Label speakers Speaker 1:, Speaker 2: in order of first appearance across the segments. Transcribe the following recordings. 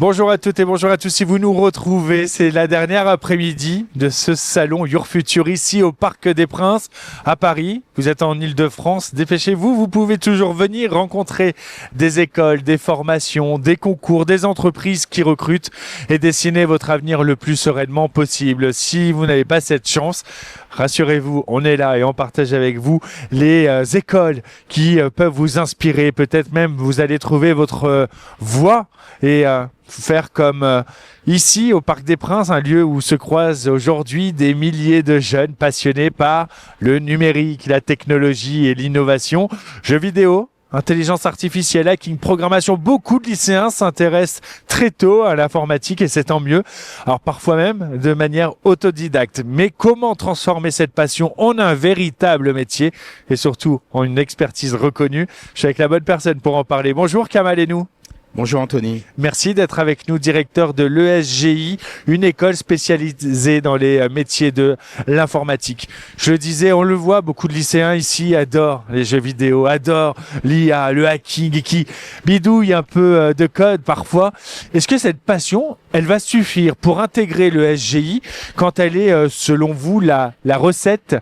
Speaker 1: Bonjour à toutes et bonjour à tous. Si vous nous retrouvez, c'est la dernière après-midi de ce salon Your Future ici au Parc des Princes à Paris. Vous êtes en Île-de-France, dépêchez-vous. Vous pouvez toujours venir rencontrer des écoles, des formations, des concours, des entreprises qui recrutent et dessiner votre avenir le plus sereinement possible. Si vous n'avez pas cette chance, rassurez-vous, on est là et on partage avec vous les écoles qui peuvent vous inspirer. Peut-être même vous allez trouver votre voie et faire comme ici au Parc des Princes, un lieu où se croisent aujourd'hui des milliers de jeunes passionnés par le numérique, la technologie et l'innovation, jeux vidéo, intelligence artificielle, hacking, programmation. Beaucoup de lycéens s'intéressent très tôt à l'informatique et c'est tant mieux. Alors parfois même de manière autodidacte. Mais comment transformer cette passion en un véritable métier et surtout en une expertise reconnue? Je suis avec la bonne personne pour en parler. Bonjour Kamal Enou.
Speaker 2: Bonjour Anthony.
Speaker 1: Merci d'être avec nous, directeur de l'ESGI, une école spécialisée dans les métiers de l'informatique. Je le disais, on le voit, beaucoup de lycéens ici adorent les jeux vidéo, adorent l'IA, le hacking et qui bidouillent un peu de code parfois. Est-ce que cette passion, elle va suffire pour intégrer l'ESGI quand elle est, selon vous, la recette?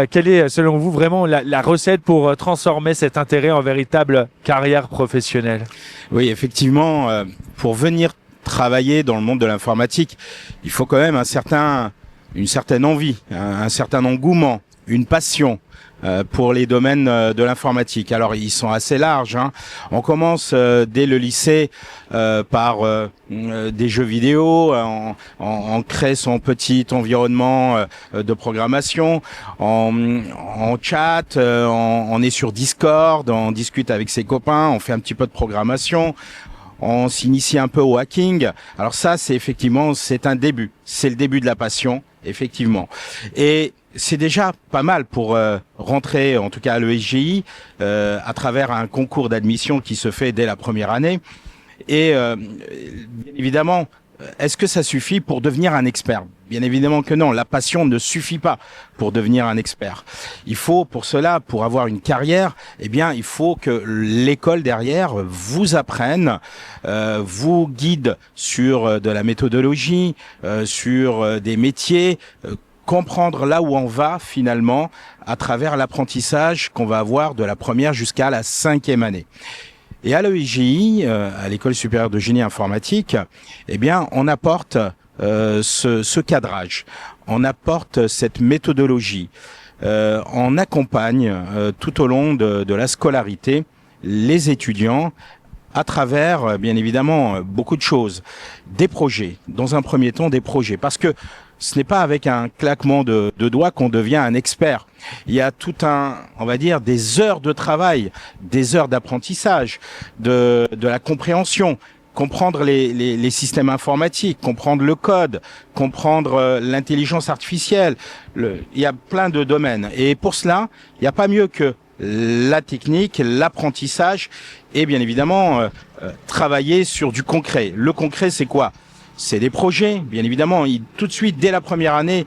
Speaker 1: Quelle est, selon vous, vraiment la recette pour transformer cet intérêt en véritable carrière professionnelle?
Speaker 2: Oui, effectivement, pour venir travailler dans le monde de l'informatique, il faut quand même une certaine envie, un certain engouement, une passion pour les domaines de l'informatique. Alors, ils sont assez larges, hein. On commence dès le lycée par des jeux vidéo, on crée son petit environnement de programmation, en chat, on est sur Discord, on discute avec ses copains, on fait un petit peu de programmation. On s'initie un peu au hacking. Alors ça, c'est un début. C'est le début de la passion, effectivement. Et c'est déjà pas mal pour rentrer, en tout cas à l'ESGI, à travers un concours d'admission qui se fait dès la première année. Et bien évidemment, est-ce que ça suffit pour devenir un expert? Bien évidemment que non, la passion ne suffit pas pour devenir un expert. Il faut pour cela, pour avoir une carrière, eh bien, il faut que l'école derrière vous apprenne, vous guide sur de la méthodologie, sur des métiers, comprendre là où on va finalement à travers l'apprentissage qu'on va avoir de la première jusqu'à la 5e année. Et à l'ESGI, à l'École supérieure de génie informatique, eh bien, on apporte ce cadrage, on apporte cette méthodologie, on accompagne tout au long de la scolarité les étudiants à travers, bien évidemment, beaucoup de choses, des projets, dans un premier temps des projets, parce que ce n'est pas avec un claquement de doigts qu'on devient un expert. Il y a on va dire, des heures de travail, des heures d'apprentissage, de la compréhension, comprendre les systèmes informatiques, comprendre le code, comprendre l'intelligence artificielle. Il y a plein de domaines. Et pour cela, il n'y a pas mieux que la technique, l'apprentissage et bien évidemment travailler sur du concret. Le concret, c'est quoi? C'est des projets, bien évidemment. Tout de suite, dès la première année,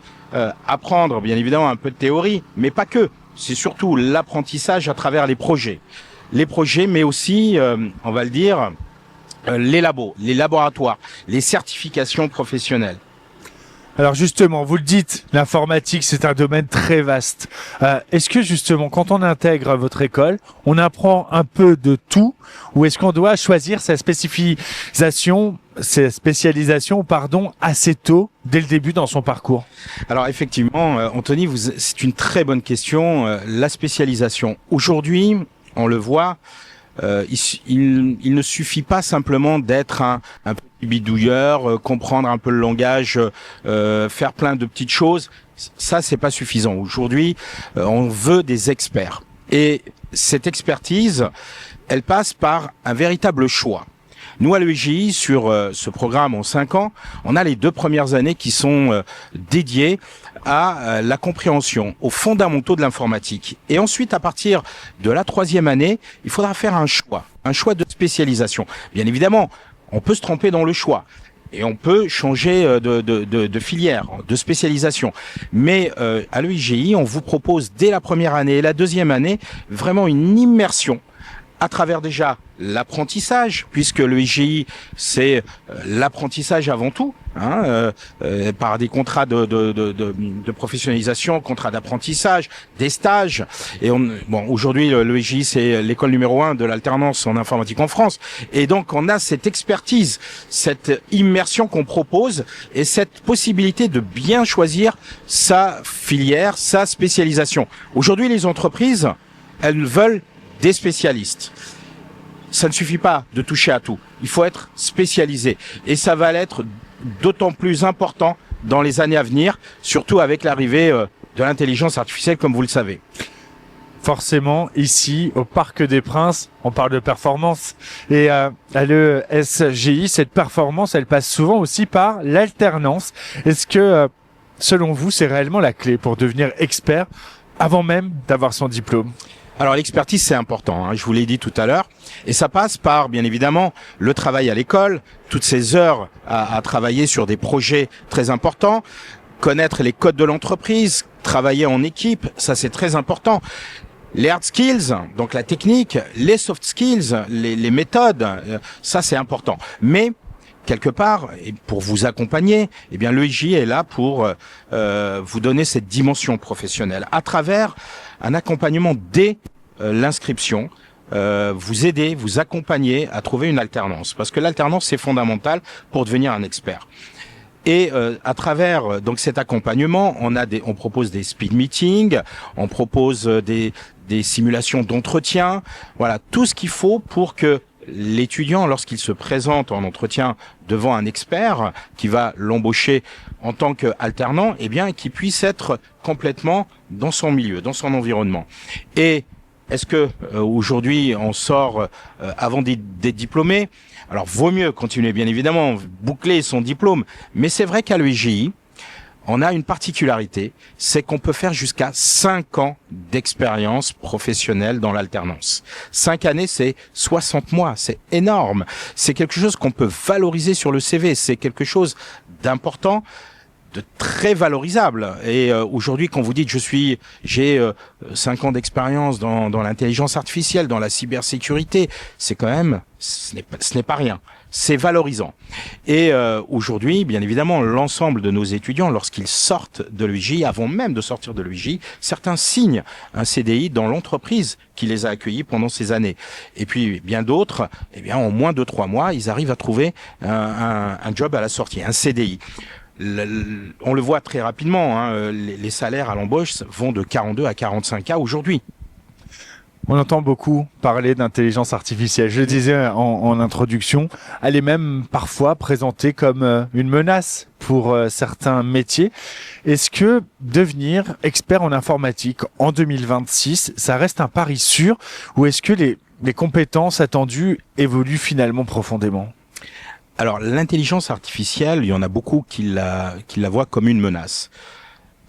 Speaker 2: apprendre, bien évidemment, un peu de théorie, mais pas que. C'est surtout l'apprentissage à travers les projets. Les projets, mais aussi, on va le dire, les labos, les laboratoires, les certifications professionnelles.
Speaker 1: Alors justement, vous le dites, l'informatique, c'est un domaine très vaste. Est-ce que justement, quand on intègre votre école, on apprend un peu de tout ou est-ce qu'on doit choisir sa spécialisation assez tôt, dès le début dans son parcours?
Speaker 2: Alors effectivement, Anthony, c'est une très bonne question. La spécialisation. Aujourd'hui, on le voit, il ne suffit pas simplement d'être un petit bidouilleur, comprendre un peu le langage, faire plein de petites choses. Ça, c'est pas suffisant. Aujourd'hui, on veut des experts. Et cette expertise, elle passe par un véritable choix. Nous, à l'ESGI, sur ce programme en 5 ans, on a les 2 premières années qui sont dédiées à la compréhension, aux fondamentaux de l'informatique. Et ensuite, à partir de la 3e année, il faudra faire un choix de spécialisation. Bien évidemment, on peut se tromper dans le choix. Et on peut changer de filière, de spécialisation. Mais à l'ESGI, on vous propose dès la première année et la 2e année vraiment une immersion à travers déjà l'apprentissage, puisque le IGI, c'est l'apprentissage avant tout, par des contrats de professionnalisation, contrats d'apprentissage, des stages. Et aujourd'hui, le IGI, c'est l'école numéro 1 de l'alternance en informatique en France. Et donc, on a cette expertise, cette immersion qu'on propose et cette possibilité de bien choisir sa filière, sa spécialisation. Aujourd'hui, les entreprises, elles veulent des spécialistes. Ça ne suffit pas de toucher à tout. Il faut être spécialisé. Et ça va l'être d'autant plus important dans les années à venir, surtout avec l'arrivée de l'intelligence artificielle, comme vous le savez.
Speaker 1: Forcément, ici, au Parc des Princes, on parle de performance. Et à l'ESGI, cette performance, elle passe souvent aussi par l'alternance. Est-ce que, selon vous, c'est réellement la clé pour devenir expert avant même d'avoir son diplôme ?
Speaker 2: Alors l'expertise, c'est important, je vous l'ai dit tout à l'heure, et ça passe par, bien évidemment, le travail à l'école, toutes ces heures à travailler sur des projets très importants, connaître les codes de l'entreprise, travailler en équipe, ça c'est très important. Les hard skills, donc la technique, les soft skills, les méthodes, ça c'est important. Mais quelque part, et pour vous accompagner, eh bien l'EIJ est là pour vous donner cette dimension professionnelle à travers un accompagnement dès l'inscription, vous aider, vous accompagner à trouver une alternance, parce que l'alternance c'est fondamental pour devenir un expert. Et à travers donc cet accompagnement, on propose des speed meetings, on propose des simulations d'entretien, voilà tout ce qu'il faut pour que l'étudiant, lorsqu'il se présente en entretien devant un expert qui va l'embaucher en tant qu'alternant, eh bien, qu'il puisse être complètement dans son milieu, dans son environnement. Et est-ce que aujourd'hui on sort avant d'être diplômé? Alors, vaut mieux continuer, bien évidemment, boucler son diplôme. Mais c'est vrai qu'à l'EIJ, on a une particularité, c'est qu'on peut faire jusqu'à 5 ans d'expérience professionnelle dans l'alternance. 5 années, c'est 60 mois, c'est énorme. C'est quelque chose qu'on peut valoriser sur le CV, c'est quelque chose d'important, de très valorisable. Et aujourd'hui, quand vous dites j'ai 5 ans d'expérience dans l'intelligence artificielle, dans la cybersécurité, c'est quand même, ce n'est pas rien. C'est valorisant. Et aujourd'hui, bien évidemment, l'ensemble de nos étudiants, lorsqu'ils sortent de l'EIJ, avant même de sortir de l'EIJ, certains signent un CDI dans l'entreprise qui les a accueillis pendant ces années. Et puis, bien d'autres, eh bien, en moins de 3 mois, ils arrivent à trouver un job à la sortie, un CDI. On le voit très rapidement, les salaires à l'embauche vont de 42 à 45 K aujourd'hui.
Speaker 1: On entend beaucoup parler d'intelligence artificielle. Je le disais en introduction, elle est même parfois présentée comme une menace pour certains métiers. Est-ce que devenir expert en informatique en 2026, ça reste un pari sûr, ou est-ce que les compétences attendues évoluent finalement profondément ?
Speaker 2: Alors, l'intelligence artificielle, il y en a beaucoup qui la voient comme une menace.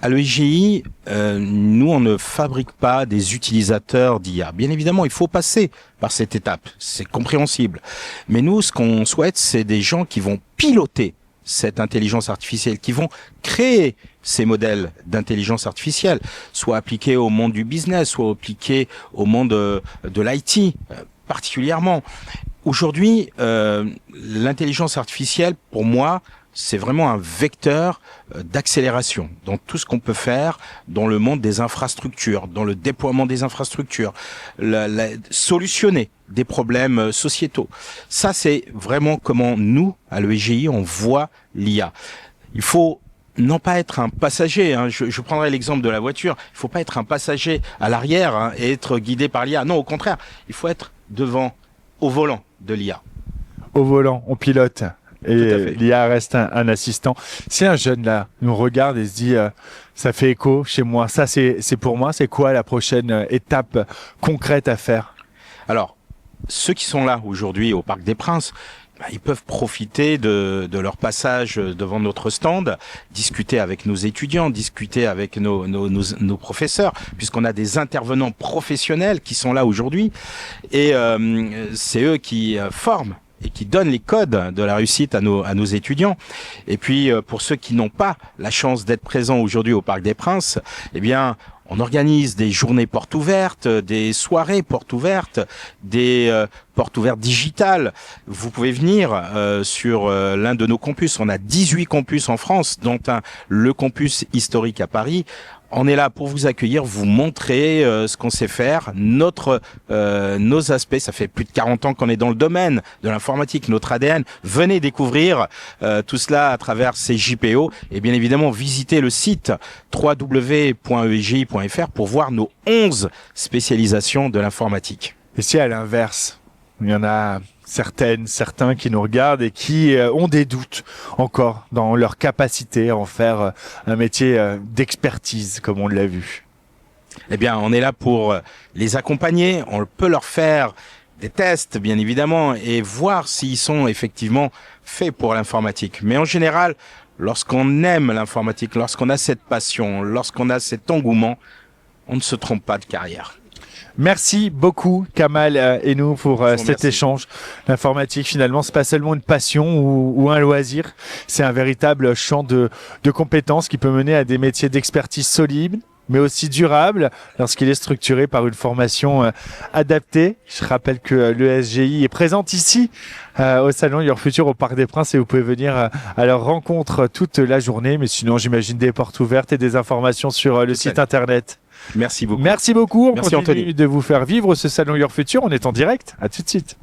Speaker 2: À l'EIJ, nous, on ne fabrique pas des utilisateurs d'IA. Bien évidemment, il faut passer par cette étape. C'est compréhensible. Mais nous, ce qu'on souhaite, c'est des gens qui vont piloter cette intelligence artificielle, qui vont créer ces modèles d'intelligence artificielle, soit appliqués au monde du business, soit appliqués au monde de l'IT, particulièrement. Aujourd'hui, l'intelligence artificielle, pour moi, c'est vraiment un vecteur d'accélération dans tout ce qu'on peut faire dans le monde des infrastructures, dans le déploiement des infrastructures, solutionner des problèmes sociétaux. Ça, c'est vraiment comment nous, à l'EIJ, on voit l'IA. Il faut non pas être un passager, je prendrai l'exemple de la voiture, il faut pas être un passager à l'arrière et être guidé par l'IA. Non, au contraire, il faut être devant, au volant de l'IA.
Speaker 1: Au volant, on pilote. Et l'IA reste un assistant. Si un jeune là nous regarde et se dit ça fait écho chez moi, ça c'est pour moi, c'est quoi la prochaine étape concrète à faire?
Speaker 2: Alors, ceux qui sont là aujourd'hui au Parc des Princes, ils peuvent profiter de leur passage devant notre stand, discuter avec nos étudiants, discuter avec nos professeurs, puisqu'on a des intervenants professionnels qui sont là aujourd'hui, et c'est eux qui forment et qui donne les codes de la réussite à nos étudiants. Et puis pour ceux qui n'ont pas la chance d'être présents aujourd'hui au Parc des Princes, eh bien on organise des journées portes ouvertes, des soirées portes ouvertes, des portes ouvertes digitales. Vous pouvez venir sur l'un de nos campus. On a 18 campus en France, dont le campus historique à Paris. On est là pour vous accueillir, vous montrer ce qu'on sait faire, nos aspects. Ça fait plus de 40 ans qu'on est dans le domaine de l'informatique, notre ADN. Venez découvrir tout cela à travers ces JPO et bien évidemment visitez le site www.eegi.fr pour voir nos 11 spécialisations de l'informatique.
Speaker 1: Et si à l'inverse, il y en a certains qui nous regardent et qui ont des doutes encore dans leur capacité à en faire un métier d'expertise, comme on l'a vu.
Speaker 2: Eh bien, on est là pour les accompagner. On peut leur faire des tests, bien évidemment, et voir s'ils sont effectivement faits pour l'informatique. Mais en général, lorsqu'on aime l'informatique, lorsqu'on a cette passion, lorsqu'on a cet engouement, on ne se trompe pas de carrière.
Speaker 1: Merci beaucoup Kamal et nous pour cet échange. L'informatique finalement c'est pas seulement une passion ou un loisir, c'est un véritable champ de compétences qui peut mener à des métiers d'expertise solides mais aussi durable lorsqu'il est structuré par une formation adaptée. Je rappelle que l'ESGI est présente ici au salon Your Future au Parc des Princes et vous pouvez venir à leur rencontre toute la journée, mais sinon j'imagine des portes ouvertes et des informations sur le site internet.
Speaker 2: Merci beaucoup.
Speaker 1: Merci beaucoup. On
Speaker 2: Merci
Speaker 1: continue
Speaker 2: Anthony
Speaker 1: de vous faire vivre ce salon Your Future. On est en direct. À tout de suite.